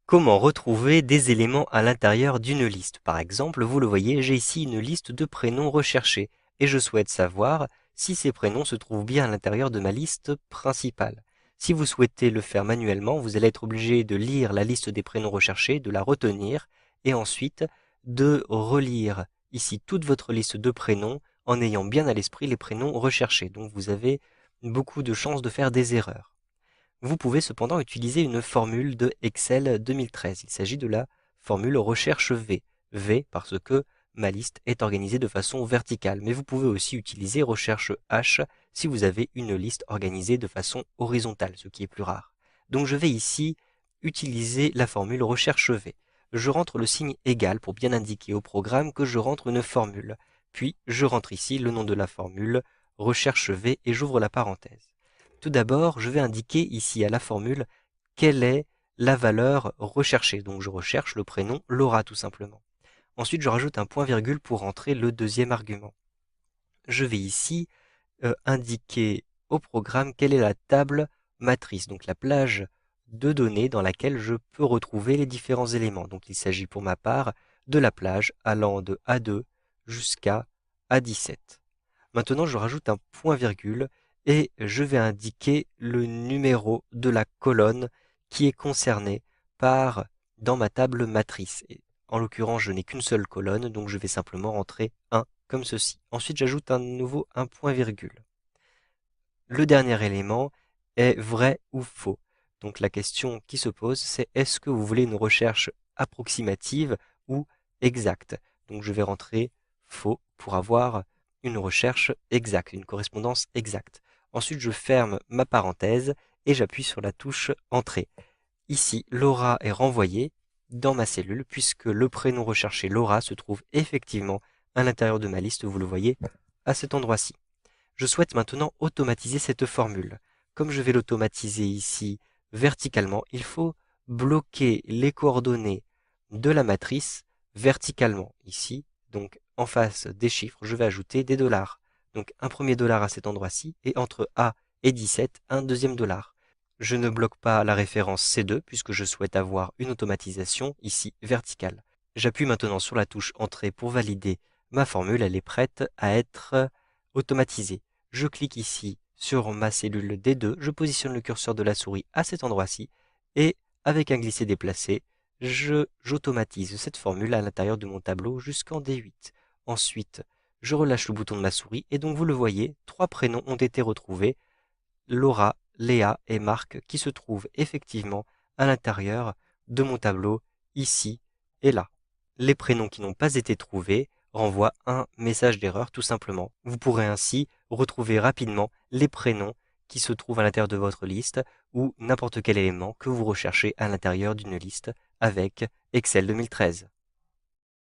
Comment retrouver des éléments à l'intérieur d'une liste? Par exemple, vous le voyez, j'ai ici une liste de prénoms recherchés et je souhaite savoir si ces prénoms se trouvent bien à l'intérieur de ma liste principale. Si vous souhaitez le faire manuellement, vous allez être obligé de lire la liste des prénoms recherchés, de la retenir et ensuite de relire ici toute votre liste de prénoms en ayant bien à l'esprit les prénoms recherchés. Donc vous avez beaucoup de chances de faire des erreurs. Vous pouvez cependant utiliser une formule de Excel 2013. Il s'agit de la formule recherche V. V parce que ma liste est organisée de façon verticale, mais vous pouvez aussi utiliser recherche H si vous avez une liste organisée de façon horizontale, ce qui est plus rare. Donc je vais ici utiliser la formule recherche V. Je rentre le signe égal pour bien indiquer au programme que je rentre une formule. Puis je rentre ici le nom de la formule recherche V et j'ouvre la parenthèse. Tout d'abord, je vais indiquer ici à la formule quelle est la valeur recherchée. Donc je recherche le prénom Laura tout simplement. Ensuite, je rajoute un point-virgule pour entrer le deuxième argument. Je vais ici indiquer au programme quelle est la table matrice, donc la plage de données dans laquelle je peux retrouver les différents éléments. Donc il s'agit pour ma part de la plage allant de A2 jusqu'à A17. Maintenant, je rajoute un point-virgule et je vais indiquer le numéro de la colonne qui est concernée par dans ma table matrice. Et en l'occurrence, je n'ai qu'une seule colonne, donc je vais simplement rentrer 1 comme ceci. Ensuite, j'ajoute un nouveau un point-virgule. Le dernier élément est vrai ou faux. Donc la question qui se pose, c'est est-ce que vous voulez une recherche approximative ou exacte? Donc je vais rentrer faux pour avoir une recherche exacte, une correspondance exacte. Ensuite, je ferme ma parenthèse et j'appuie sur la touche Entrée. Ici, Laura est renvoyée dans ma cellule puisque le prénom recherché Laura se trouve effectivement à l'intérieur de ma liste, vous le voyez, à cet endroit-ci. Je souhaite maintenant automatiser cette formule. Comme je vais l'automatiser ici verticalement, il faut bloquer les coordonnées de la matrice verticalement. Ici, donc en face des chiffres, je vais ajouter des dollars. Donc un premier dollar à cet endroit-ci et entre A et 17, un deuxième dollar. Je ne bloque pas la référence C2 puisque je souhaite avoir une automatisation ici verticale. J'appuie maintenant sur la touche Entrée pour valider ma formule, elle est prête à être automatisée. Je clique ici sur ma cellule D2, je positionne le curseur de la souris à cet endroit-ci et avec un glisser-déplacer, j'automatise cette formule à l'intérieur de mon tableau jusqu'en D8. Ensuite, je relâche le bouton de ma souris et donc vous le voyez, 3 prénoms ont été retrouvés, Laura, Léa et Marc, qui se trouvent effectivement à l'intérieur de mon tableau ici et là. Les prénoms qui n'ont pas été trouvés renvoient un message d'erreur tout simplement. Vous pourrez ainsi retrouver rapidement les prénoms qui se trouvent à l'intérieur de votre liste ou n'importe quel élément que vous recherchez à l'intérieur d'une liste avec Excel 2013.